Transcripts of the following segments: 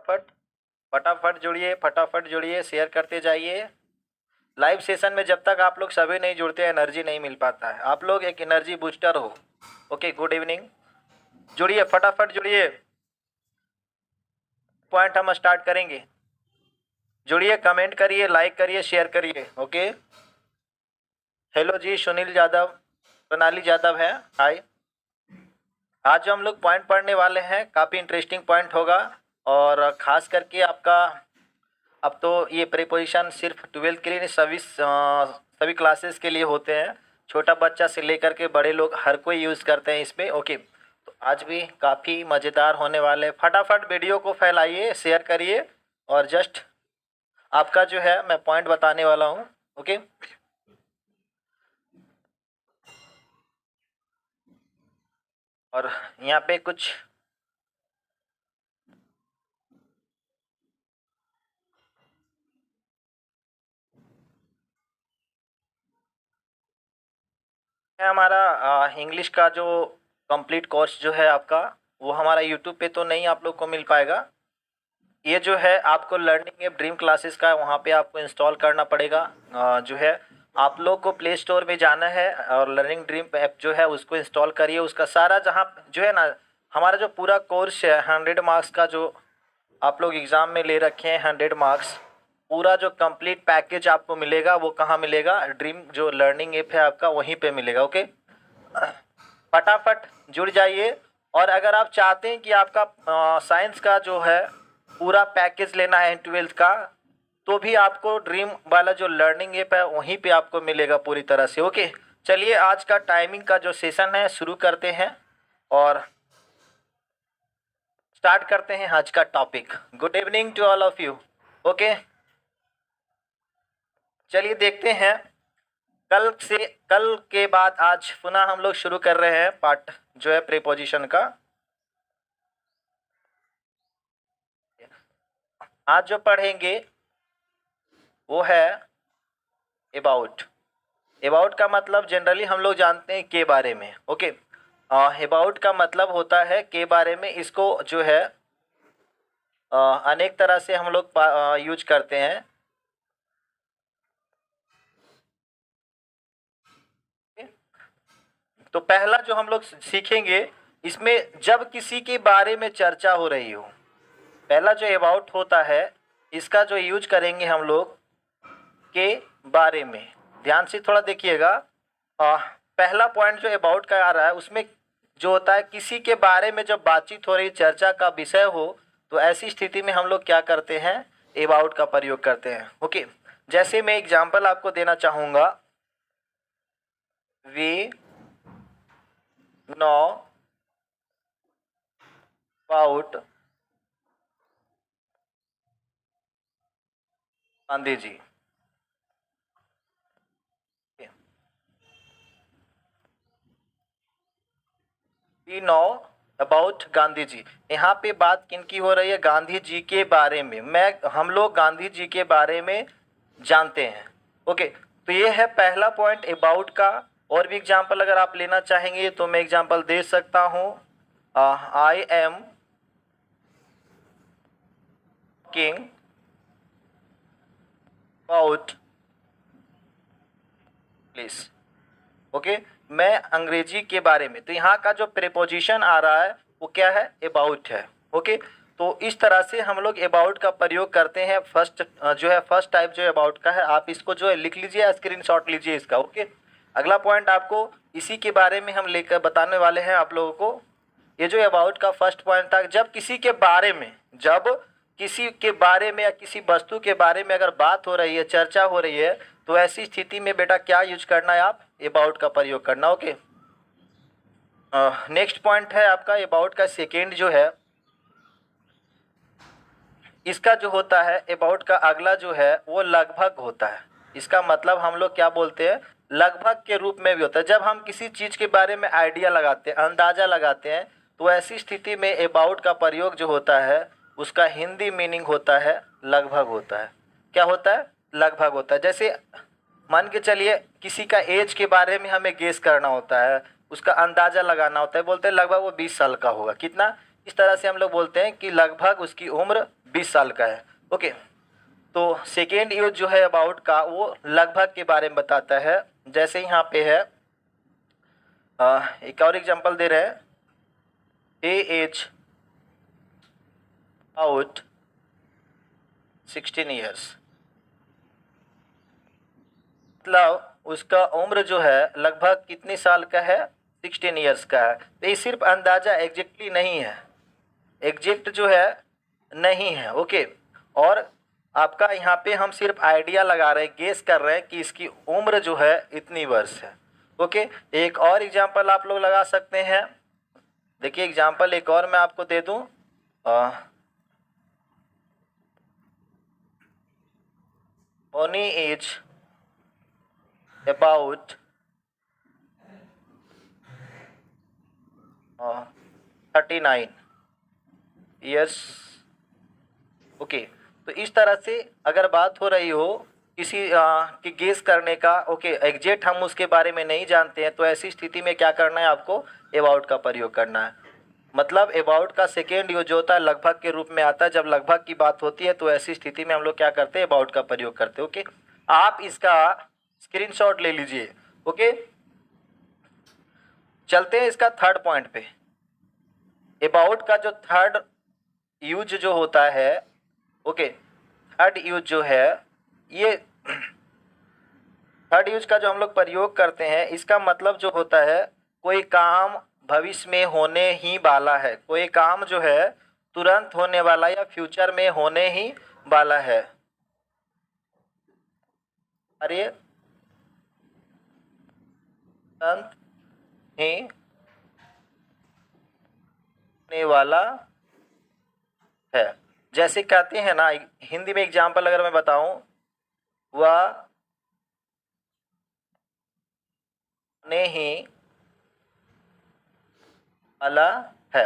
फटाफट फटाफट जुड़िए, फटाफट जुड़िए, शेयर करते जाइए। लाइव सेशन में जब तक आप लोग सभी नहीं जुड़ते एनर्जी नहीं मिल पाता है। आप लोग एक एनर्जी बूस्टर हो। Okay, good evening. जुड़िए, फटाफट जुड़िए, पॉइंट हम स्टार्ट करेंगे। जुड़िए, कमेंट करिए, लाइक करिए, शेयर करिए। ओके, हेलो जी, सुनील यादव, सोनाली यादव है, हाय। आज जो हम लोग पॉइंट पढ़ने वाले हैं काफ़ी इंटरेस्टिंग पॉइंट होगा, और ख़ास करके आपका अब तो ये प्रीपोजिशन सिर्फ 12th के लिए नहीं, सभी क्लासेस के लिए होते हैं। छोटा बच्चा से लेकर के बड़े लोग हर कोई यूज़ करते हैं इस पर। ओके, तो आज भी काफ़ी मज़ेदार होने वाले। फटाफट वीडियो को फैलाइए, शेयर करिए, और जस्ट आपका जो है मैं पॉइंट बताने वाला हूँ। ओके, और यहाँ पे कुछ है हमारा इंग्लिश का जो कंप्लीट कोर्स जो है आपका, वो हमारा यूट्यूब पे तो नहीं आप लोग को मिल पाएगा। ये जो है आपको लर्निंग ऐप ड्रीम क्लासेस का, वहाँ पे आपको इंस्टॉल करना पड़ेगा। जो है आप लोग को प्ले स्टोर में जाना है और लर्निंग ड्रीम ऐप जो है उसको इंस्टॉल करिए। उसका सारा जहाँ जो है ना, हमारा जो पूरा कोर्स है 100 मार्क्स का, जो आप लोग एग्ज़ाम में ले रखे हैं 100 मार्क्स, पूरा जो कंप्लीट पैकेज आपको मिलेगा वो कहाँ मिलेगा? ड्रीम जो लर्निंग ऐप है आपका, वहीं पे मिलेगा। ओके, फटाफट जुड़ जाइए। और अगर आप चाहते हैं कि आपका साइंस का जो है पूरा पैकेज लेना है 12th का, तो भी आपको ड्रीम वाला जो लर्निंग ऐप है वहीं पे आपको मिलेगा पूरी तरह से। ओके, चलिए आज का टाइमिंग का जो सेशन है शुरू करते हैं और स्टार्ट करते हैं आज का topic. Good evening to all of you. Okay, चलिए देखते हैं। कल के बाद आज पुनः हम लोग शुरू कर रहे हैं पार्ट जो है प्रीपोजिशन का। आज जो पढ़ेंगे वो है अबाउट। अबाउट का मतलब जनरली हम लोग जानते हैं के बारे में। ओके, अबाउट का मतलब होता है के बारे में। इसको जो है अनेक तरह से हम लोग यूज करते हैं। तो पहला जो हम लोग सीखेंगे, इसमें जब किसी के बारे में चर्चा हो रही हो, पहला जो अबाउट होता है इसका जो यूज करेंगे हम लोग के बारे में। ध्यान से थोड़ा देखिएगा। पहला पॉइंट जो अबाउट का आ रहा है उसमें जो होता है किसी के बारे में जब बातचीत हो रही, चर्चा का विषय हो, तो ऐसी स्थिति में हम लोग क्या करते हैं? अबाउट का प्रयोग करते हैं। ओके, जैसे मैं एग्जांपल आपको देना चाहूँगा, we know about Gandhi ji. We know about Gandhi ji. यहाँ पे बात किनकी हो रही है? गांधी जी के बारे में। हम लोग गांधी जी के बारे में जानते हैं। ओके, तो ये है पहला पॉइंट अबाउट का। और भी एग्जांपल अगर आप लेना चाहेंगे तो मैं एग्जांपल दे सकता हूँ। I am king about please. Okay, मैं अंग्रेजी के बारे में। तो यहाँ का जो प्रीपोजिशन आ रहा है वो क्या है? अबाउट है। ओके, तो इस तरह से हम लोग अबाउट का प्रयोग करते हैं। फर्स्ट टाइप जो अबाउट का है, आप इसको जो है लिख लीजिए, स्क्रीनशॉट लीजिए इसका। ओके, अगला पॉइंट आपको इसी के बारे में हम लेकर बताने वाले हैं आप लोगों को। ये जो अबाउट का फर्स्ट पॉइंट था, जब किसी के बारे में या किसी वस्तु के बारे में अगर बात हो रही है, चर्चा हो रही है, तो ऐसी स्थिति में बेटा क्या यूज करना है? आप अबाउट का प्रयोग करना। ओके, नेक्स्ट पॉइंट है आपका अबाउट का सेकेंड जो है, इसका जो होता है अबाउट का अगला जो है वो लगभग होता है। इसका मतलब हम लोग क्या बोलते हैं? लगभग के रूप में भी होता है। जब हम किसी चीज़ के बारे में आइडिया लगाते हैं, अंदाज़ा लगाते हैं, तो ऐसी स्थिति में अबाउट का प्रयोग जो होता है उसका हिंदी मीनिंग होता है लगभग होता है। क्या होता है? लगभग होता है। जैसे मान के चलिए किसी का एज के बारे में हमें गेस करना होता है, उसका अंदाज़ा लगाना होता है, बोलते हैं लगभग वो 20 साल का होगा। कितना? इस तरह से हम लोग बोलते हैं कि लगभग उसकी उम्र 20 साल का है। ओके, तो सेकेंड यूज जो है अबाउट का वो लगभग के बारे में बताता है। जैसे यहाँ पे है एक और एग्जांपल दे रहे हैं, ए एज आउट 16 ईयर्स, मतलब उसका उम्र जो है लगभग कितने साल का है, 16 ईयर्स का है। तो ये सिर्फ अंदाजा, एग्जैक्टली नहीं है, एग्जैक्ट जो है नहीं है। ओके, और आपका यहाँ पे हम सिर्फ आइडिया लगा रहे हैं, गेस कर रहे हैं कि इसकी उम्र जो है इतनी वर्ष है। ओके, एक और एग्जांपल आप लोग लगा सकते हैं। देखिए एग्जांपल एक और मैं आपको दे दूं, ओनी एज अबाउट 39 ईयर्स। ओके, तो इस तरह से अगर बात हो रही हो किसी की गेस करने का, ओके, एग्जैक्ट हम उसके बारे में नहीं जानते हैं, तो ऐसी स्थिति में क्या करना है, आपको अबाउट का प्रयोग करना है। मतलब अबाउट का सेकेंड यूज जो होता है लगभग के रूप में आता है। जब लगभग की बात होती है तो ऐसी स्थिति में हम लोग क्या करते हैं, अबाउट का प्रयोग करते हैं। ओके, आप इसका स्क्रीनशॉट ले लीजिए। ओके, चलते हैं इसका थर्ड पॉइंट पे। अबाउट का जो थर्ड यूज जो होता है, ओके, थर्ड यूज जो है, ये थर्ड यूज का जो हम लोग प्रयोग करते हैं, इसका मतलब जो होता है कोई काम भविष्य में होने ही वाला है, कोई काम जो है तुरंत होने वाला या फ्यूचर में होने ही वाला है। अरे तुरंत ही होने वाला है। जैसे कहते हैं ना, हिंदी में एग्जाम्पल अगर मैं बताऊं, वह आने ही वाला है,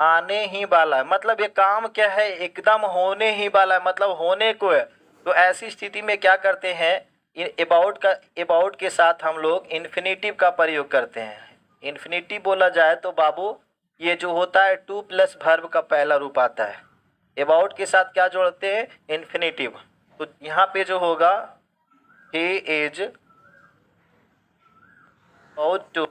आने ही वाला है, मतलब ये काम क्या है, एकदम होने ही वाला है, मतलब होने को है। तो ऐसी स्थिति में क्या करते हैं, अबाउट के साथ हम लोग इन्फिनेटिव का प्रयोग करते हैं। इन्फिनेटिव बोला जाए तो बाबू ये जो होता है टू प्लस वर्ब का पहला रूप आता है। अबाउट के साथ क्या जोड़ते हैं, इन्फिनेटिव। तो यहाँ पे जो होगा, he is about to.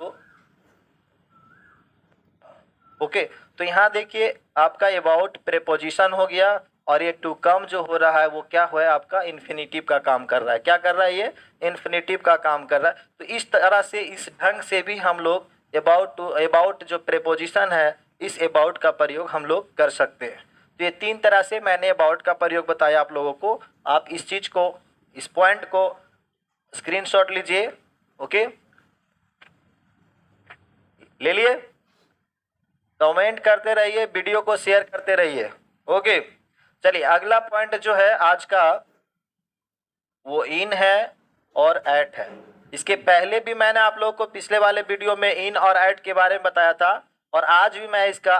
Okay, तो यहाँ देखिए आपका अबाउट प्रेपोजिशन हो गया, और ये टू कम जो हो रहा है वो क्या हुआ है, आपका इन्फिनेटिव का काम कर रहा है। क्या कर रहा है, ये इन्फिनेटिव का काम कर रहा है। तो इस तरह से, इस ढंग से भी हम लोग अबाउट जो प्रेपोजिशन है, इस अबाउट का प्रयोग हम लोग कर सकते हैं। तो ये तीन तरह से मैंने अबाउट का प्रयोग बताया आप लोगों को। आप इस चीज़ को, इस पॉइंट को स्क्रीनशॉट लीजिए। ओके, ले लिए, कमेंट करते रहिए, वीडियो को शेयर करते रहिए। ओके, चलिए अगला पॉइंट जो है आज का, वो इन है और एट है। इसके पहले भी मैंने आप लोगों को पिछले वाले वीडियो में इन और एट के बारे में बताया था, और आज भी मैं इसका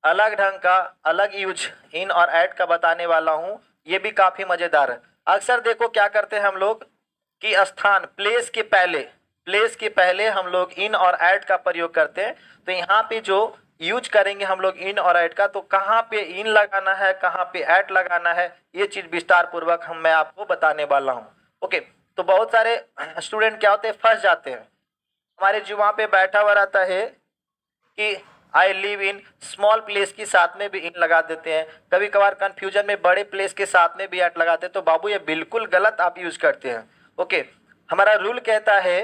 अलग ढंग का अलग यूज इन और एट का बताने वाला हूँ। ये भी काफ़ी मज़ेदार है। अक्सर देखो क्या करते हैं हम लोग कि स्थान, प्लेस के पहले हम लोग इन और एट का प्रयोग करते हैं। तो यहाँ पे जो यूज करेंगे हम लोग इन और एट का, तो कहाँ पे इन लगाना है, कहाँ पे एट लगाना है, ये चीज़ विस्तार पूर्वक मैं आपको बताने वाला हूँ। ओके, तो बहुत सारे स्टूडेंट क्या होते हैं, फंस जाते हैं। हमारे जो वहाँ पे बैठा हुआ रहता है कि I live in small place के साथ में भी इन लगा देते हैं, कभी कभार कन्फ्यूजन में बड़े प्लेस के साथ में भी एट लगाते हैं। तो बाबू ये बिल्कुल गलत आप यूज करते हैं। ओके, हमारा रूल कहता है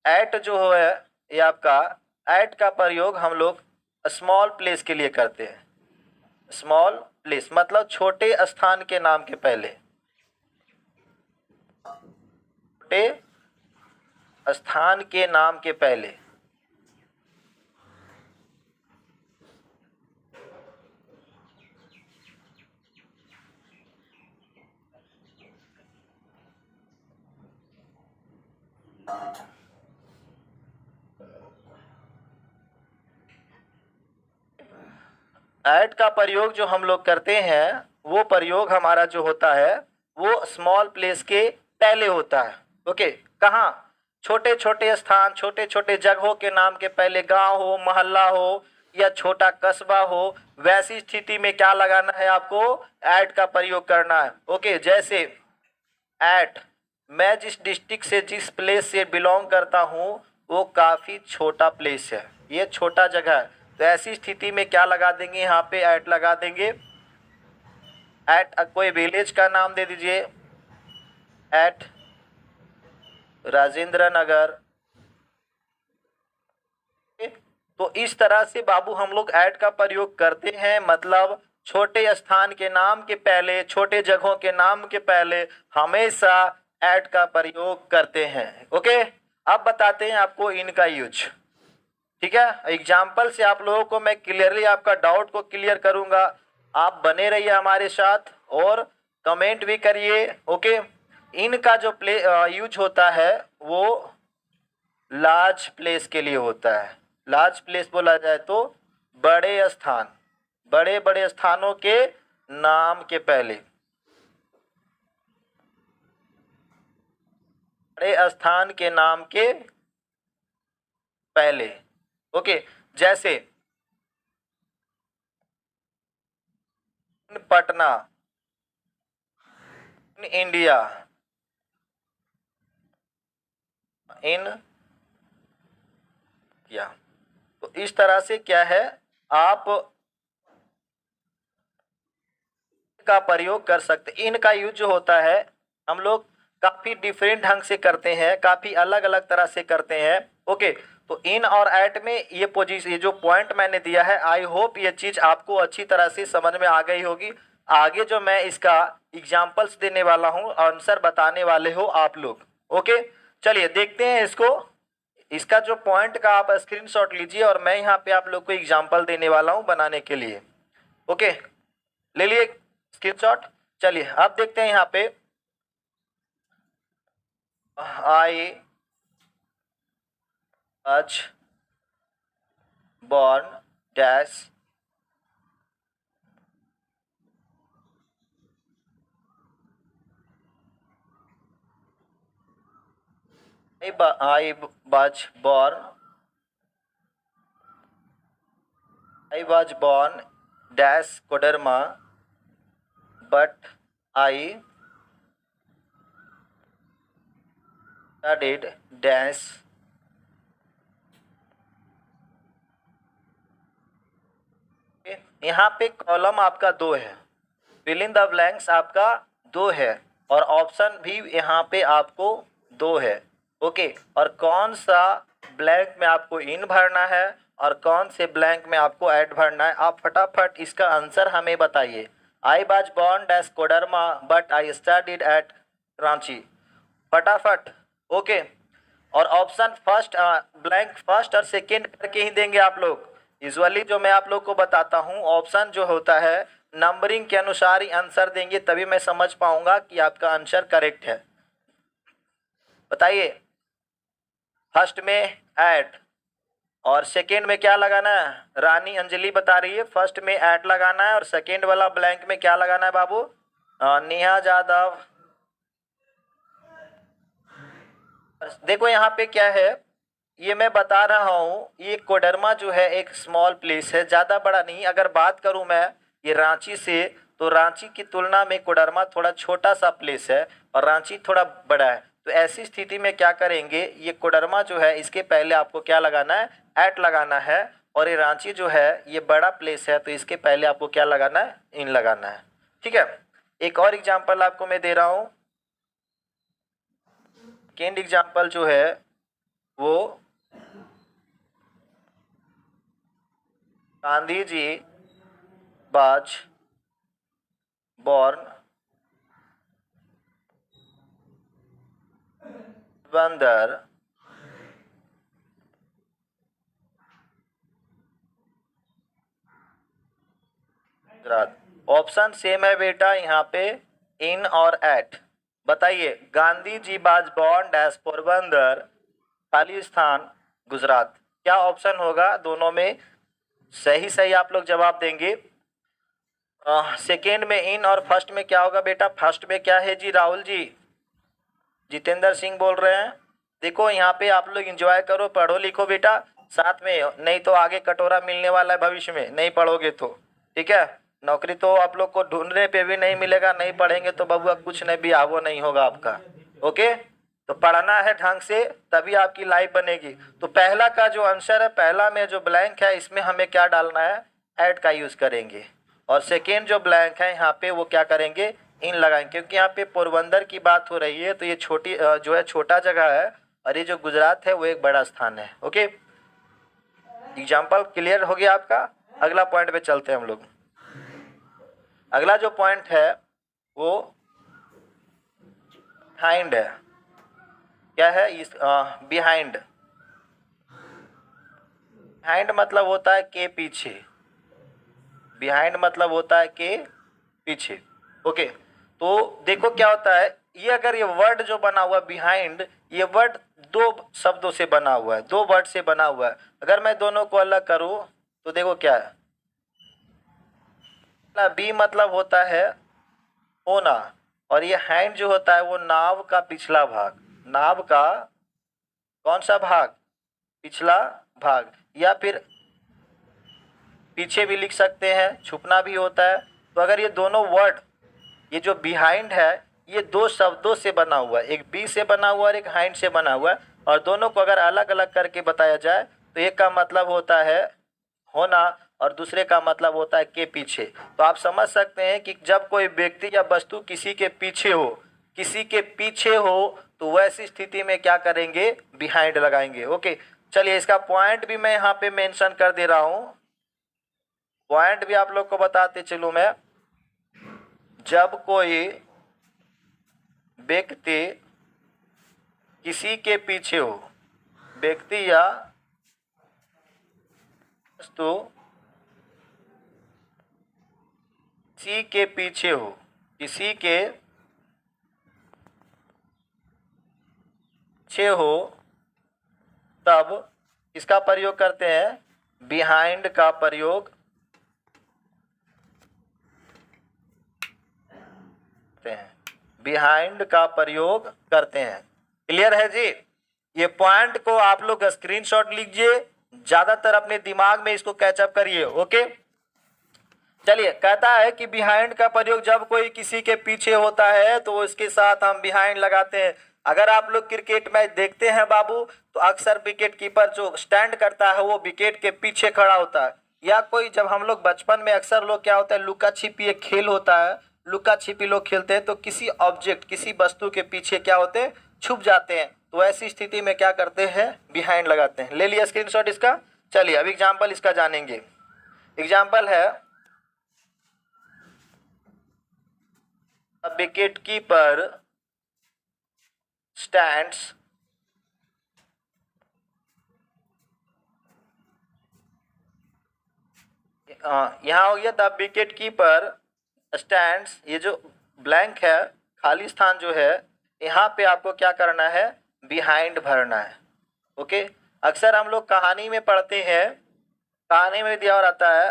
एट जो है, ये आपका एट का प्रयोग हम लोग स्मॉल प्लेस के लिए करते हैं। स्मॉल प्लेस मतलब छोटे स्थान के नाम के पहले, छोटे स्थान के नाम के पहले। ऐट का प्रयोग जो हम लोग करते हैं, वो प्रयोग हमारा जो होता है वो स्मॉल प्लेस के पहले होता है। ओके, कहाँ, छोटे छोटे स्थान, छोटे छोटे जगहों के नाम के पहले, गांव हो, मोहल्ला हो, या छोटा कस्बा हो, वैसी स्थिति में क्या लगाना है आपको, एट का प्रयोग करना है। ओके, जैसे एट, मैं जिस डिस्ट्रिक्ट से, जिस प्लेस से बिलोंग करता हूँ वो काफ़ी छोटा प्लेस है, ये छोटा जगह है, तो ऐसी स्थिति में क्या लगा देंगे, यहाँ पे एट लगा देंगे। एट कोई विलेज का नाम दे दीजिए, एट राजेंद्र नगर। तो इस तरह से बाबू हम लोग ऐड का प्रयोग करते हैं, मतलब छोटे स्थान के नाम के पहले, छोटे जगहों के नाम के पहले हमेशा ऐड का प्रयोग करते हैं। ओके, अब बताते हैं आपको इनका यूज। ठीक है, एग्जाम्पल से आप लोगों को मैं क्लियरली आपका डाउट को क्लियर करूंगा। आप बने रहिए हमारे साथ और कमेंट भी करिए। ओके, इनका जो यूज होता है वो लार्ज प्लेस के लिए होता है। लार्ज प्लेस बोला जाए तो बड़े स्थान, बड़े बड़े स्थानों के नाम के पहले, बड़े स्थान के नाम के पहले। ओके, जैसे पटना, इन इंडिया, इन या, तो इस तरह से क्या है, आप का प्रयोग कर सकते। इनका यूज जो होता है हम लोग काफी डिफरेंट ढंग से करते हैं, काफी अलग अलग तरह से करते हैं। ओके, तो इन और एट में ये पोजीशन, ये जो पॉइंट मैंने दिया है, आई होप ये चीज आपको अच्छी तरह से समझ में आ गई होगी। आगे जो मैं इसका एग्जाम्पल्स देने वाला हूँ, आंसर बताने वाले हो आप लोग। ओके, चलिए देखते हैं इसको। इसका जो पॉइंट का आप स्क्रीनशॉट लीजिए और मैं यहाँ पे आप लोग को एग्जाम्पल देने वाला हूँ बनाने के लिए। ओके, ले लिए स्क्रीनशॉट। चलिए अब देखते हैं यहाँ पे, I was born dash I was born dash Koderma, but I studied dash यहाँ पे कॉलम आपका 2 है, फिल इन द ब्लैंक्स आपका 2 है और ऑप्शन भी यहाँ पे आपको 2 है। ओके, और कौन सा ब्लैंक में आपको इन भरना है और कौन से ब्लैंक में आपको ऐड भरना है, आप फटाफट इसका आंसर हमें बताइए। I was born dash Koderma but I studied at Ranchi, फटाफट। ओके, और ऑप्शन फर्स्ट ब्लैंक फर्स्ट और सेकेंड करके ही देंगे आप लोग। यूजुअली जो मैं आप लोग को बताता हूँ, ऑप्शन जो होता है नंबरिंग के अनुसार ही आंसर देंगे, तभी मैं समझ पाऊंगा कि आपका आंसर करेक्ट है। बताइए, फर्स्ट में ऐड और सेकेंड में क्या लगाना है, रानी अंजलि बता रही है फर्स्ट में ऐड लगाना है और सेकेंड वाला ब्लैंक में क्या लगाना है बाबू, नेहा यादव। देखो यहाँ पे क्या है, ये मैं बता रहा हूँ, ये कोडरमा जो है एक स्मॉल प्लेस है, ज़्यादा बड़ा नहीं। अगर बात करूँ मैं ये रांची से, तो रांची की तुलना में कोडरमा थोड़ा छोटा सा प्लेस है और रांची थोड़ा बड़ा है। तो ऐसी स्थिति में क्या करेंगे, ये कोडरमा जो है इसके पहले आपको क्या लगाना है, एट लगाना है, और ये रांची जो है ये बड़ा प्लेस है तो इसके पहले आपको क्या लगाना है, इन लगाना है। ठीक है, एक और एग्जाम्पल आपको मैं दे रहा हूँ। सेकेंड एग्जाम्पल जो है वो गांधी जी वाज born बंदर गुजरात। ऑप्शन सेम है बेटा यहाँ पे, इन और एट। बताइए, Gandhi ji was born dash Porbandar, खाली स्थान गुजरात, क्या ऑप्शन होगा दोनों में? सही सही आप लोग जवाब देंगे। सेकेंड में इन और फर्स्ट में क्या होगा बेटा, फर्स्ट में क्या है जी, राहुल जी, जितेंद्र सिंह बोल रहे हैं। देखो यहाँ पे आप लोग एंजॉय करो, पढ़ो लिखो बेटा। साथ में, नहीं तो आगे कटोरा मिलने वाला है भविष्य में, नहीं पढ़ोगे तो। ठीक है, नौकरी तो आप लोग को ढूंढने पे भी नहीं मिलेगा, नहीं पढ़ेंगे तो बबुआ कुछ नहीं भी वो नहीं होगा आपका। ओके, तो पढ़ना है ढंग से, तभी आपकी लाइफ बनेगी। तो पहला का जो आंसर है, पहला में जो ब्लैंक है, इसमें हमें क्या डालना है, ऐड का यूज करेंगे। और सेकेंड जो ब्लैंक है यहाँ पे, वो क्या करेंगे, इन लगाएंगे, क्योंकि यहाँ पे पोरबंदर की बात हो रही है, तो ये छोटी जो है छोटा जगह है, और ये जो गुजरात है वो एक बड़ा स्थान है। ओके, एग्जाम्पल क्लियर हो गया आपका। अगला पॉइंट पे चलते हैं हम लोग। अगला जो पॉइंट है वो बिहाइंड है। क्या है इस बिहाइंड? बिहाइंड मतलब होता है के पीछे। बिहाइंड मतलब होता है के पीछे। ओके, तो देखो क्या होता है, ये अगर ये वर्ड जो बना हुआ बिहाइंड, ये वर्ड दो शब्दों से बना हुआ है, दो वर्ड से बना हुआ है। अगर मैं दोनों को अलग करूं तो देखो क्या है, बी मतलब होता है होना, और ये हैंड जो होता है वो नाव का पिछला भाग। नाव का कौन सा भाग? पिछला भाग, या फिर पीछे भी लिख सकते हैं, छुपना भी होता है। तो अगर ये दोनों वर्ड, ये जो बिहाइंड है, ये दो शब्दों से बना हुआ है, एक बी से बना हुआ और एक हाइंड से बना हुआ है, और दोनों को अगर अलग अलग करके बताया जाए तो एक का मतलब होता है होना और दूसरे का मतलब होता है के पीछे। तो आप समझ सकते हैं कि जब कोई व्यक्ति या वस्तु किसी के पीछे हो, किसी के पीछे हो, तो वैसी स्थिति में क्या करेंगे, बिहाइंड लगाएंगे। ओके, चलिए इसका पॉइंट भी मैं यहाँ पे मेंशन कर दे रहा हूँ, पॉइंट भी आप लोग को बताते चलूँ मैं। जब कोई व्यक्ति किसी के पीछे हो, व्यक्ति या वस्तु किसी के पीछे हो, किसी के पीछे हो, तब इसका प्रयोग करते हैं, बिहाइंड का प्रयोग करते हैं, बिहाइंड का प्रयोग करते हैं। क्लियर है जी? ये पॉइंट को आप लोग स्क्रीनशॉट लीजिए, ज्यादातर अपने दिमाग में इसको कैचअप करिए। ओके, चलिए, कहता है कि बिहाइंड का प्रयोग जब कोई किसी के पीछे होता है तो उसके साथ हम बिहाइंड लगाते हैं। अगर आप लोग क्रिकेट मैच देखते हैं बाबू, तो अक्सर विकेट कीपर जो स्टैंड करता है वो विकेट के पीछे खड़ा होता है। या कोई, जब हम लोग बचपन में अक्सर लोग क्या होता है, लुका छिपी एक खेल होता है, लुका छिपी लोग खेलते हैं, तो किसी ऑब्जेक्ट, किसी वस्तु के पीछे क्या होते हैं, छुप जाते हैं। तो ऐसी स्थिति में क्या करते हैं, बिहाइंड लगाते हैं। ले लिया स्क्रीनशॉट इसका। चलिए अब एग्जाम्पल इसका जानेंगे। एग्जाम्पल है, a wicket keeper stands यहाँ हो गया द विकेट कीपर स्टैंड्स, ये जो ब्लैंक है, खाली स्थान जो है, यहाँ पे आपको क्या करना है, बिहाइंड भरना है। ओके, अक्सर हम लोग कहानी में पढ़ते हैं, कहानी में दिया रहता है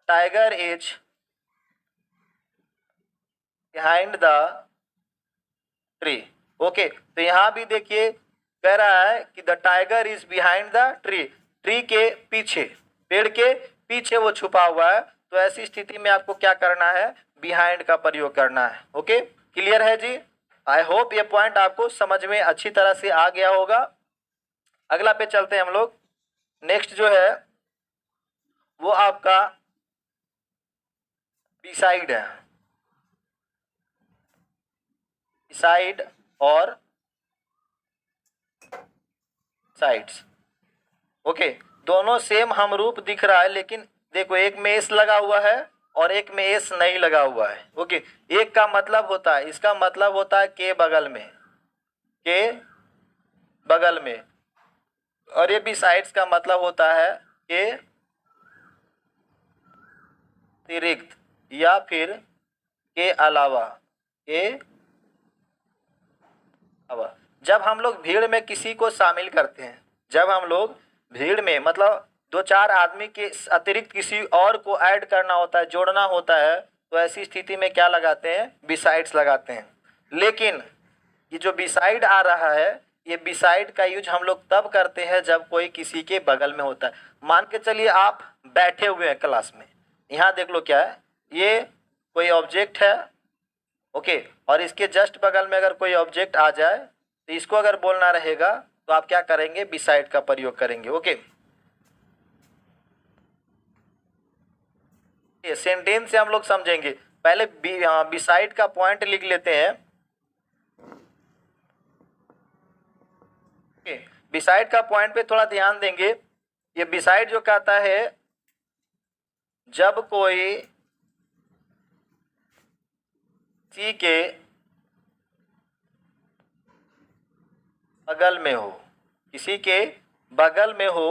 tiger is behind the tree. Okay, तो यहाँ भी देखिए कह रहा है कि the tiger is behind the tree, tree के पीछे, पेड़ के पीछे वो छुपा हुआ है। तो ऐसी स्थिति में आपको क्या करना है, बिहाइंड का प्रयोग करना है। ओके, क्लियर है जी? आई होप ये पॉइंट आपको समझ में अच्छी तरह से आ गया होगा। अगला पे चलते हैं हम लोग। नेक्स्ट जो है वो आपका बिसाइड है, बिसाइड और साइड्स। ओके, दोनों सेम हम रूप दिख रहा है, लेकिन देखो एक में एस लगा हुआ है और एक में एस नहीं लगा हुआ है। ओके, एक का मतलब होता है, इसका मतलब होता है के बगल में, के बगल में, और ये भी साइड्स का मतलब होता है के अतिरिक्त या फिर के अलावा, के अलावा। जब हम लोग भीड़ में किसी को शामिल करते हैं, जब हम लोग भीड़ में मतलब दो चार आदमी के अतिरिक्त किसी और को ऐड करना होता है, जोड़ना होता है, तो ऐसी स्थिति में क्या लगाते हैं, बिसाइड्स लगाते हैं। लेकिन ये जो बिसाइड आ रहा है, ये बिसाइड का यूज हम लोग तब करते हैं जब कोई किसी के बगल में होता है। मान के चलिए आप बैठे हुए हैं क्लास में, यहाँ देख लो क्या है, ये कोई ऑब्जेक्ट है, ओके, और इसके जस्ट बगल में अगर कोई ऑब्जेक्ट आ जाए तो इसको अगर बोलना रहेगा तो आप क्या करेंगे, बिसाइड का प्रयोग करेंगे। ओके, ये सेंटेंस से हम लोग समझेंगे। पहले बिसाइड का पॉइंट लिख लेते हैं। बिसाइड का पॉइंट पे थोड़ा ध्यान देंगे। ये बिसाइड जो कहता है, जब कोई किसी के बगल में हो, किसी के बगल में हो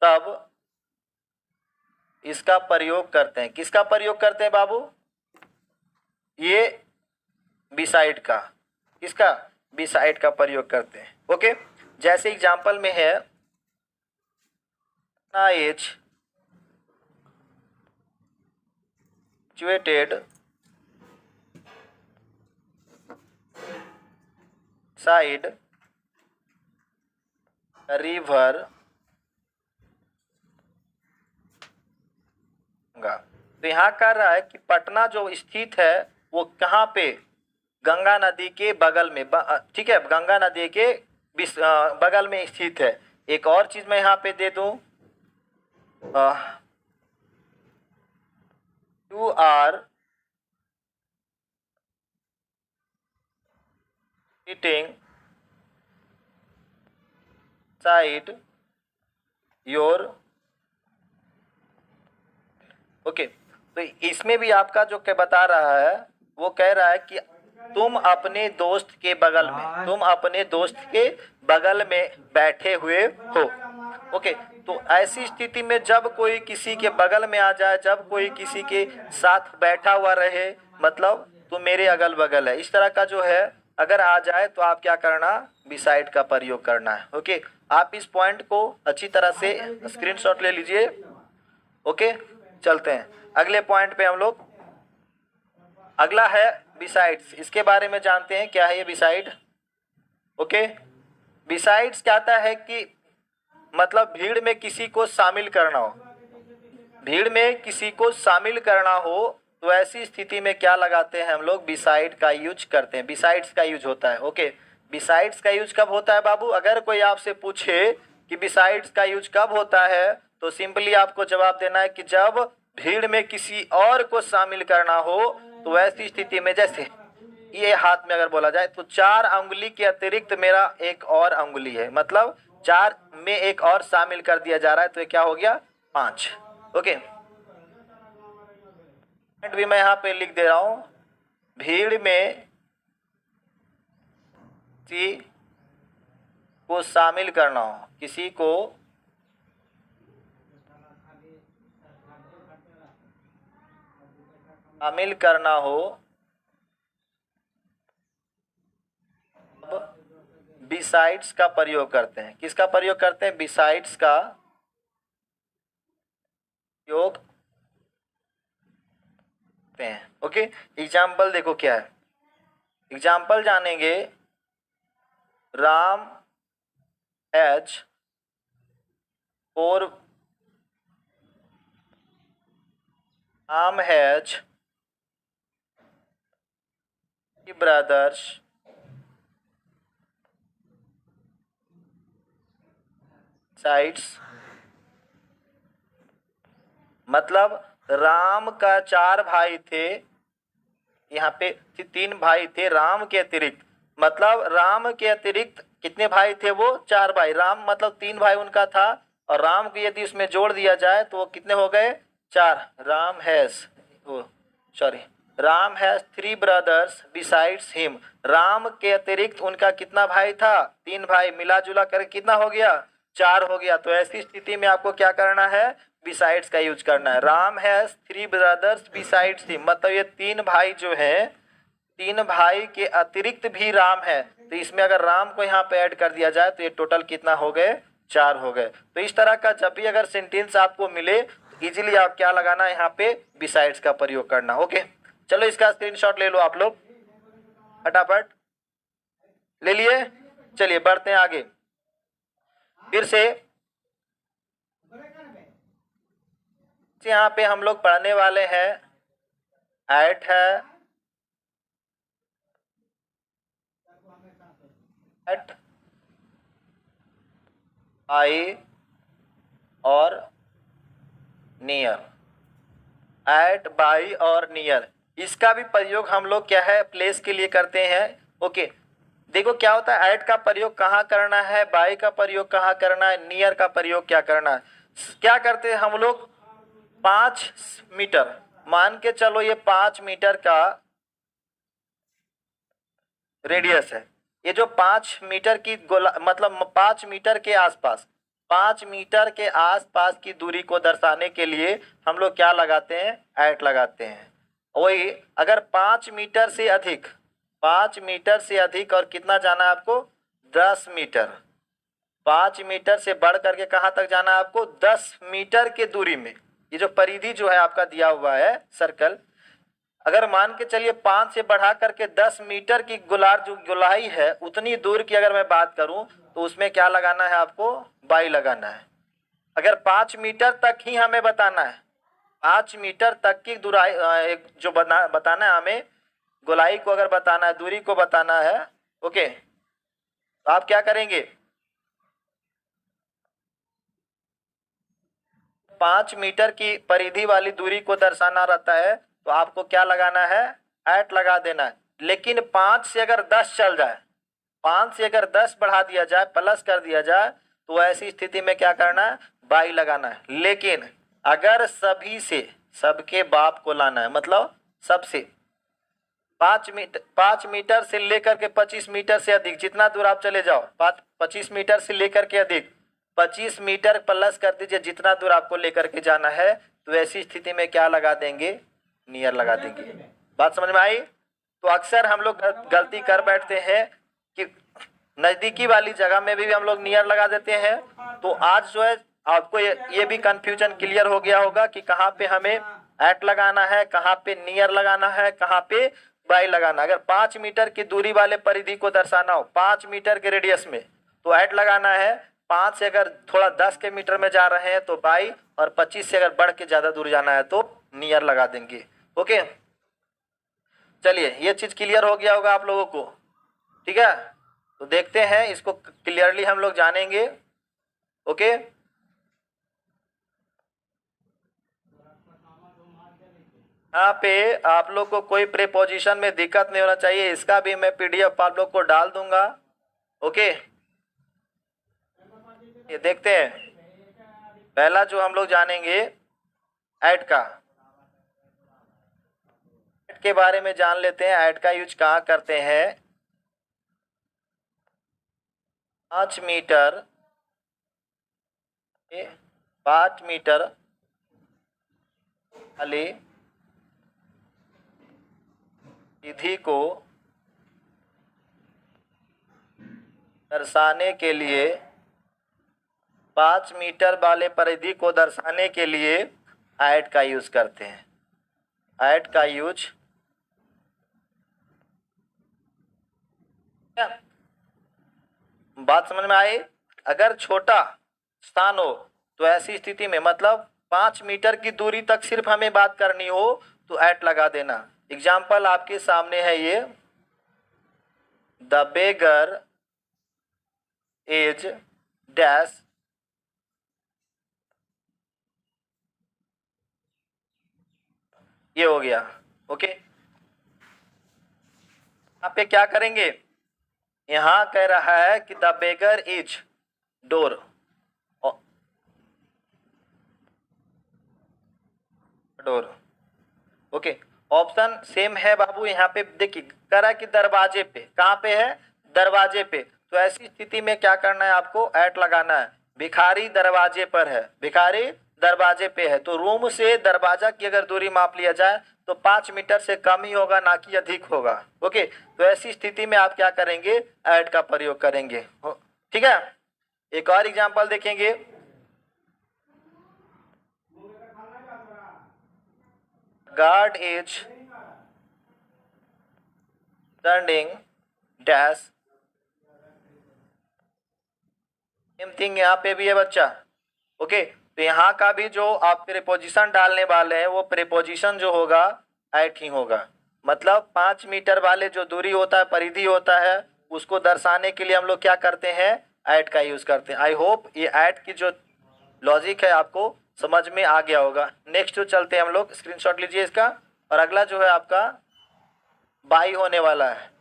तब इसका प्रयोग करते हैं। किसका प्रयोग करते हैं बाबू, ये बिसाइड का, किसका, बिसाइड का प्रयोग करते हैं। ओके, जैसे एग्जांपल में है, is situated side river Ganga. तो यहाँ कह रहा है कि पटना जो स्थित है वो कहाँ पे, गंगा नदी के बगल में, ठीक है, गंगा नदी के बगल में स्थित है। एक और चीज मैं यहाँ पे दे दूं, you are sitting side your, okay. तो इसमें भी आपका जो क्या बता रहा है, वो कह रहा है कि तुम अपने दोस्त के बगल में, तुम अपने दोस्त के बगल में बैठे हुए हो। ओके, तो ऐसी स्थिति में जब कोई किसी के बगल में आ जाए, जब कोई किसी के साथ बैठा हुआ रहे, मतलब तुम मेरे अगल बगल है, इस तरह का जो है अगर आ जाए तो आप क्या करना, बिसाइड का प्रयोग करना है। ओके, आप इस पॉइंट को अच्छी तरह से स्क्रीनशॉट ले लीजिए। ओके, चलते हैं अगले पॉइंट पे हम लोग। अगला है बिसाइड्स, इसके बारे में जानते हैं क्या है ये बिसाइड। ओके, बिसाइड्स कहता है कि मतलब भीड़ में किसी को शामिल करना हो, भीड़ में किसी को शामिल करना हो तो ऐसी स्थिति में क्या लगाते हैं हम लोग, बिसाइड का यूज करते हैं, बिसाइड्स का यूज होता है। ओके, बिसाइड्स का यूज कब होता है बाबू, अगर कोई आपसे पूछे कि बिसाइड्स का यूज कब होता है तो सिंपली आपको जवाब देना है कि जब भीड़ में किसी और को शामिल करना हो, तो ऐसी स्थिति में, जैसे ये हाथ में अगर बोला जाए तो 4 अंगुली के अतिरिक्त मेरा एक और अंगुली है, मतलब 4 में एक और शामिल कर दिया जा रहा है, तो ये क्या हो गया, 5। ओके, भी मैं यहाँ पे लिख दे रहा हूं, भीड़ में किसी को शामिल करना हो, किसी को शामिल करना हो, बिसाइड्स का प्रयोग करते हैं। किसका प्रयोग करते हैं, बिसाइड्स का प्रयोग करते हैं। ओके, एग्जाम्पल देखो क्या है, एग्जाम्पल जानेंगे। Ram has 4 Ram has brothers sides, मतलब राम का 4 भाई थे, यहाँ पे 3 भाई थे राम के अतिरिक्त, मतलब राम के अतिरिक्त कितने भाई थे, वो 4 भाई। राम मतलब 3 भाई उनका था, और राम को यदि उसमें जोड़ दिया जाए तो वो कितने हो गए, 4। Ram has, Ram has 3 brothers besides him, Ram के अतिरिक्त उनका कितना भाई था, 3 भाई, मिला जुला कर कितना हो गया, 4 हो गया। तो ऐसी स्थिति में आपको क्या करना है, बिसाइड्स का यूज करना है। Ram has 3 brothers besides him, मतलब ये 3 भाई जो है, 3 भाई के अतिरिक्त भी राम है, तो इसमें अगर राम को यहाँ पे ऐड कर दिया जाए तो ये टोटल कितना हो गए, 4 हो गए। तो इस तरह का जब भी अगर सेंटेंस आपको मिले तो इजीली आप क्या लगाना है, यहाँ पे बिसाइड्स का प्रयोग करना। ओके, चलो इसका स्क्रीनशॉट ले लो आप लोग फटाफट। ले लिए। चलिए बढ़ते हैं आगे। फिर से यहाँ पे हम लोग पढ़ने वाले हैं ऐट है, ऐट आई और नियर, ऐट बाई और नियर। इसका भी प्रयोग हम लोग क्या है प्लेस के लिए करते हैं। ओके, देखो क्या होता है, ऐट का प्रयोग कहाँ करना है, बाई का प्रयोग कहाँ करना है, नियर का प्रयोग क्या करना है। क्या करते हैं हम लोग, 5 मीटर मान के चलो, ये 5 मीटर का रेडियस है। ये जो 5 मीटर की गोला मतलब 5 मीटर के आसपास, 5 मीटर के आसपास की दूरी को दर्शाने के लिए हम लोग क्या लगाते हैं, ऐट लगाते हैं। वही अगर 5 मीटर से अधिक, 5 मीटर से अधिक और कितना जाना है आपको, 10 मीटर, 5 मीटर से बढ़ करके कहाँ तक जाना है आपको, 10 मीटर के दूरी में। ये जो परिधि जो है आपका दिया हुआ है सर्कल, अगर मान के चलिए 5 से बढ़ा करके 10 मीटर की गोलार्ध जो गोलाई है उतनी दूर की अगर मैं बात करूं तो उसमें क्या लगाना है आपको, बाई लगाना है। अगर 5 मीटर तक ही हमें बताना है, 5 मीटर तक की दूराई एक जो बताना है हमें, गोलाई को अगर बताना है, दूरी को बताना है, ओके, तो आप क्या करेंगे, 5 मीटर की परिधि वाली दूरी को दर्शाना रहता है तो आपको क्या लगाना है, ऐट लगा देना है। लेकिन 5 से अगर 10 चल जाए, 5 से अगर 10 बढ़ा दिया जाए, प्लस कर दिया जाए, तो ऐसी स्थिति में क्या करना है, बाई लगाना है। लेकिन अगर सभी से सबके बाप को लाना है, मतलब सबसे 5 मीटर से लेकर के 25 मीटर से अधिक, जितना दूर आप चले जाओ, 25 मीटर से लेकर के अधिक, 25 मीटर प्लस कर दीजिए जितना दूर आपको लेकर के जाना है, तो ऐसी स्थिति में क्या लगा देंगे, नियर लगा देंगे। बात समझ में आई। तो अक्सर हम लोग गलती कर बैठते हैं कि नजदीकी वाली जगह में भी हम लोग नियर लगा देते हैं। तो आज जो है आपको ये भी कंफ्यूजन क्लियर हो गया होगा कि कहाँ पे हमें ऐट लगाना है, कहाँ पे नियर लगाना है, कहाँ पे बाई लगाना। अगर 5 मीटर की दूरी वाले परिधि को दर्शाना हो, 5 मीटर के रेडियस में, तो ऐट लगाना है। 5 से अगर थोड़ा 10 के मीटर में जा रहे हैं तो बाई, और 25 से अगर बढ़ के ज्यादा दूर जाना है तो नियर लगा देंगे। ओके, चलिए ये चीज क्लियर हो गया होगा आप लोगों को, ठीक है। तो देखते हैं इसको क्लियरली हम लोग जानेंगे। ओके, यहाँ पे आप लोग को कोई प्रीपोजिशन में दिक्कत नहीं होना चाहिए, इसका भी मैं पीडीएफ आप लोग को डाल दूंगा। ओके, ये देखते हैं, पहला जो हम लोग जानेंगे ऐट का, ऐट के बारे में जान लेते हैं। ऐट का यूज कहाँ करते हैं, 5 मीटर, 5 मीटर वाली विधि को दर्शाने के लिए, 5 मीटर वाले परिधि को दर्शाने के लिए ऐट का यूज करते हैं। ऐट का यूज बात समझ में आई। अगर छोटा स्थान हो तो ऐसी स्थिति में, मतलब 5 मीटर की दूरी तक सिर्फ हमें बात करनी हो तो ऐट लगा देना। एग्जाम्पल आपके सामने है ये, द बेगर इज डैश, ये हो गया। ओके, यहाँ पे क्या करेंगे, यहाँ कह रहा है कि the beggar is door, door. Okay, option same है बाबू। यहाँ पे देखिए कह रहा है कि दरवाजे पे, कहाँ पे है, दरवाजे पे। तो ऐसी स्थिति में क्या करना है आपको, ऐट लगाना है। भिखारी दरवाजे पर है, भिखारी दरवाजे पे है, तो रूम से दरवाजा की अगर दूरी माप लिया जाए तो 5 मीटर से कम ही होगा, ना कि अधिक होगा। ओके, तो ऐसी स्थिति में आप क्या करेंगे, ऐट का प्रयोग करेंगे। ठीक है, एक और एग्जाम्पल देखेंगे, guard is standing dash same thing यहाँ पे भी है बच्चा। ओके, तो यहाँ का भी जो आप प्रीपोजिशन डालने वाले हैं वो प्रीपोजिशन जो होगा एट ही होगा। मतलब 5 मीटर वाले जो दूरी होता है, परिधि होता है, उसको दर्शाने के लिए हम लोग क्या करते हैं, एट का यूज करते हैं। आई होप ये एट की जो लॉजिक है आपको समझ में आ गया होगा। नेक्स्ट जो चलते हैं हम लोग, स्क्रीनशॉट लीजिए इसका। और अगला जो है आपका बाई होने वाला है।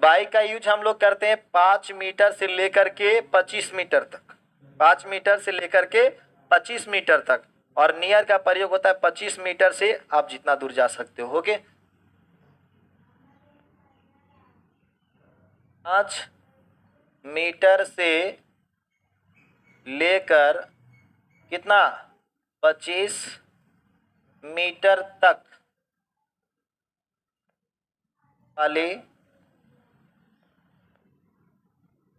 बाई का यूज हम लोग करते हैं 5 मीटर से लेकर के 25 मीटर तक। 5 मीटर से लेकर के 25 मीटर तक। और नियर का प्रयोग होता है 25 मीटर से आप जितना दूर जा सकते हो। ओके, 5 मीटर से लेकर कितना, 25 मीटर तक वाली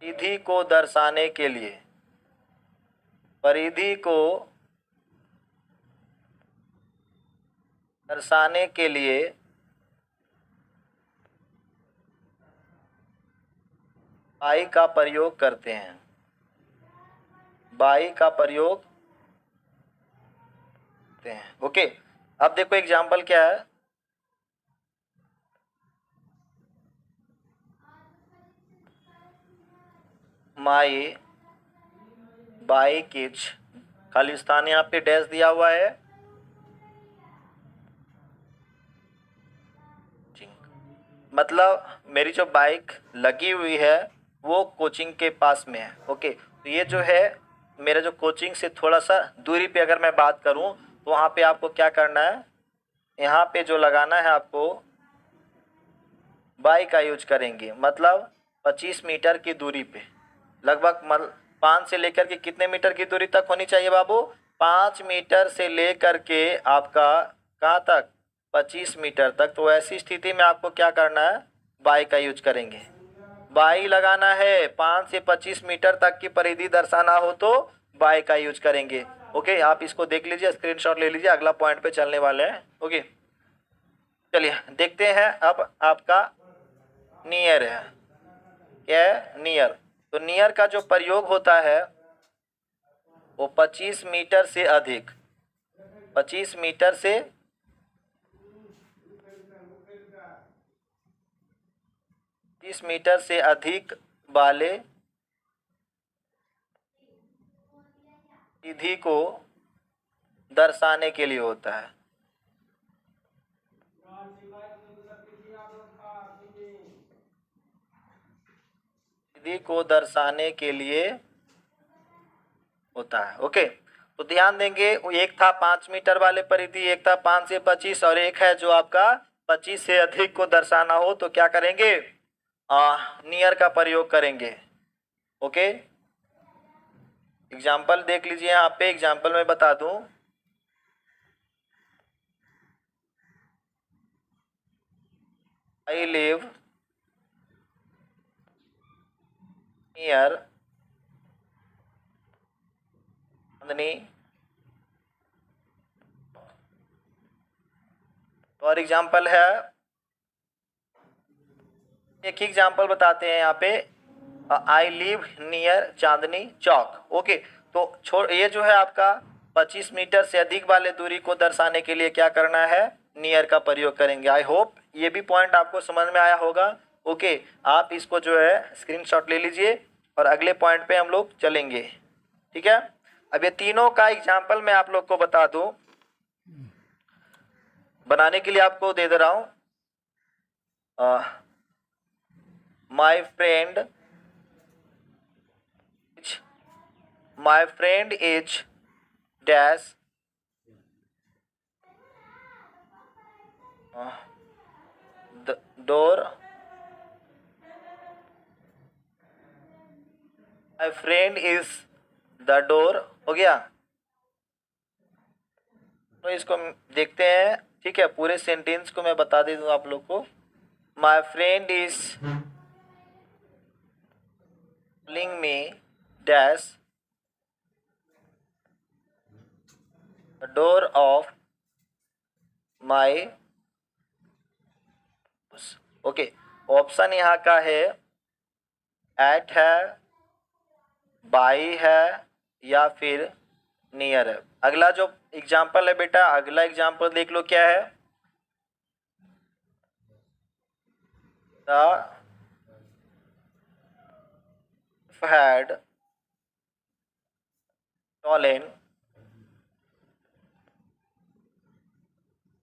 परिधि को दर्शाने के लिए, परिधि को दर्शाने के लिए बाई का प्रयोग करते हैं। बाई का प्रयोग करते हैं। ओके, अब देखो एग्जाम्पल क्या है। माई बाइक इज, खालिस्तान यहाँ पे डैश दिया हुआ है। मतलब मेरी जो बाइक लगी हुई है वो कोचिंग के पास में है। ओके, तो ये जो है मेरा जो कोचिंग से थोड़ा सा दूरी पे अगर मैं बात करूं तो वहाँ पे आपको क्या करना है, यहाँ पे जो लगाना है आपको बाई का यूज करेंगे। मतलब 25 मीटर की दूरी पे लगभग 5 से लेकर के कितने मीटर की दूरी तक होनी चाहिए बाबू, 5 मीटर से लेकर के आपका कहाँ तक, 25 मीटर तक। तो ऐसी स्थिति में आपको क्या करना है, बाई का यूज करेंगे। बाई लगाना है, 5 से 25 मीटर तक की परिधि दर्शाना हो तो बाई का यूज करेंगे। ओके, आप इसको देख लीजिए, स्क्रीनशॉट ले लीजिए, अगला पॉइंट पे चलने वाले हैं। ओके, चलिए देखते हैं। अब आपका नियर है, क्या है, नियर। तो नियर का जो प्रयोग होता है वो 25 मीटर से अधिक, 25 मीटर से 25 मीटर से अधिक वाले परिधि को दर्शाने के लिए होता है। परिधि को दर्शाने के लिए होता है। ओके, तो ध्यान देंगे, एक था 5 मीटर वाले परिधि, एक था 5 से 25, और एक है जो आपका 25 से अधिक को दर्शाना हो तो क्या करेंगे, नियर का प्रयोग करेंगे। ओके, एग्जाम्पल देख लीजिए, यहाँ पे एग्जाम्पल में बता दूं। आई लिव नियर चांदनी, और एग्जाम्पल है, एक एग्जाम्पल बताते हैं यहाँ पे, I live near Chandni Chowk. Okay, तो ये जो है आपका 25 मीटर से अधिक वाले दूरी को दर्शाने के लिए क्या करना है, नियर का प्रयोग करेंगे। आई होप ये भी पॉइंट आपको समझ में आया होगा। ओके, आप इसको जो है स्क्रीनशॉट ले लीजिए और अगले पॉइंट पे हम लोग चलेंगे। ठीक है, अब ये तीनों का एग्जाम्पल मैं आप लोग को बता दूं, बनाने के लिए आपको दे दे रहा हूं। My friend is dash the door, my friend is the door. हो गया, तो इसको देखते हैं। ठीक है, पूरे सेंटेंस को मैं बता दे दूं आप लोग को। My friend is calling me dash the door of my house। Okay, option यहाँ का है एट है, बाई है या फिर नियर है। अगला जो एग्जाम्पल है बेटा, अगला एग्जाम्पल देख लो क्या है। The had stolen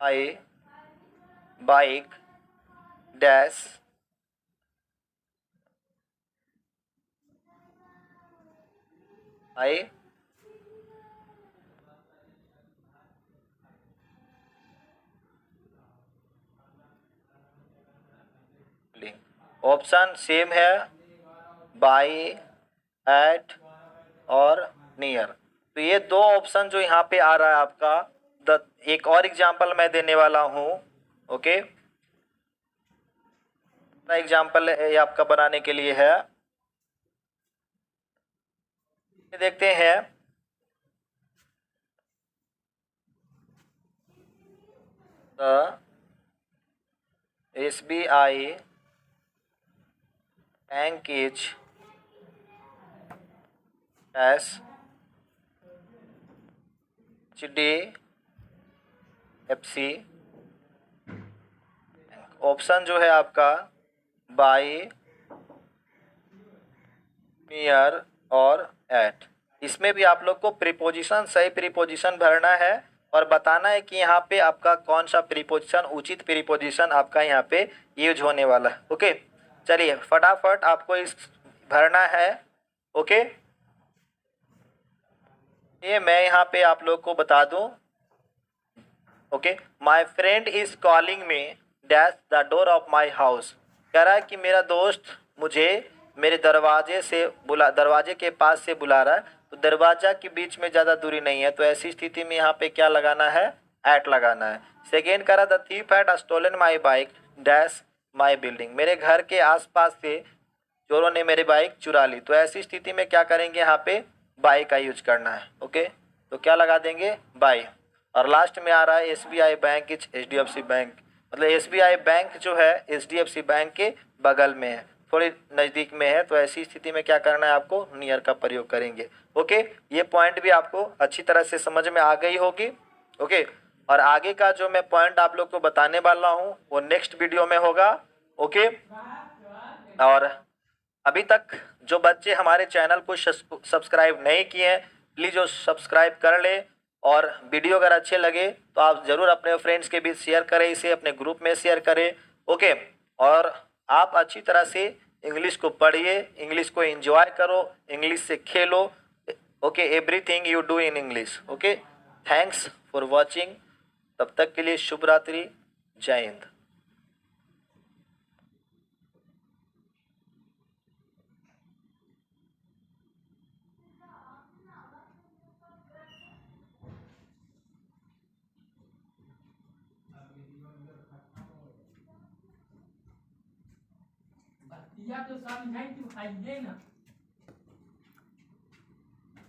my bike dash my option same है, बाई, एट और नियर। तो ये दो ऑप्शन जो यहाँ पे आ रहा है आपका, एक और एग्जांपल मैं देने वाला हूँ। ओके, एग्जांपल ये आपका बनाने के लिए है, देखते हैं। SBI bank is S HDFC। Option जो है आपका बाई, नियर और एट। इसमें भी आप लोग को प्रीपोजिशन, सही प्रीपोजिशन भरना है और बताना है कि यहाँ पे आपका कौन सा प्रीपोजिशन, उचित प्रीपोजिशन आपका यहाँ पे यूज होने वाला है। ओके, चलिए फटाफट आपको इस भरना है। ओके, ये मैं यहाँ पे आप लोग को बता दूं। Okay, my friend is calling me dash the door of my house. कह रहा है कि मेरा दोस्त मुझे मेरे दरवाजे के पास से बुला रहा है। तो दरवाजा के बीच में ज़्यादा दूरी नहीं है, तो ऐसी स्थिति में यहाँ पे क्या लगाना है, एट लगाना है। सेकेंड कह रहा the thief had stolen my bike dash my building. मेरे घर के आसपास से चोरों ने मेरी बाइक चुरा ली। तो ऐसी स्थिति में क्या करेंगे, यहाँ पे बाई का यूज करना है। ओके, तो क्या लगा देंगे, बाई। और लास्ट में आ रहा है SBI bank is HDFC bank, मतलब SBI बैंक जो है HDFC बैंक के बगल में है, थोड़ी नज़दीक में है। तो ऐसी स्थिति में क्या करना है, आपको नियर का प्रयोग करेंगे। ओके, ये पॉइंट भी आपको अच्छी तरह से समझ में आ गई होगी। ओके, और आगे का जो मैं पॉइंट आप लोग को बताने वाला हूँ वो नेक्स्ट वीडियो में होगा। ओके, और अभी तक जो बच्चे हमारे चैनल को सब्सक्राइब नहीं किए हैं, प्लीज़ वो सब्सक्राइब कर ले। और वीडियो अगर अच्छे लगे तो आप ज़रूर अपने फ्रेंड्स के बीच शेयर करें, इसे अपने ग्रुप में शेयर करें। ओके, और आप अच्छी तरह से इंग्लिश को पढ़िए, इंग्लिश को एंजॉय करो, इंग्लिश से खेलो। Okay, everything you do in English. Okay, thanks for watching. तब तक के लिए शुभ रात्रि, जय हिंद। या तो समझाई तू खाइए ना।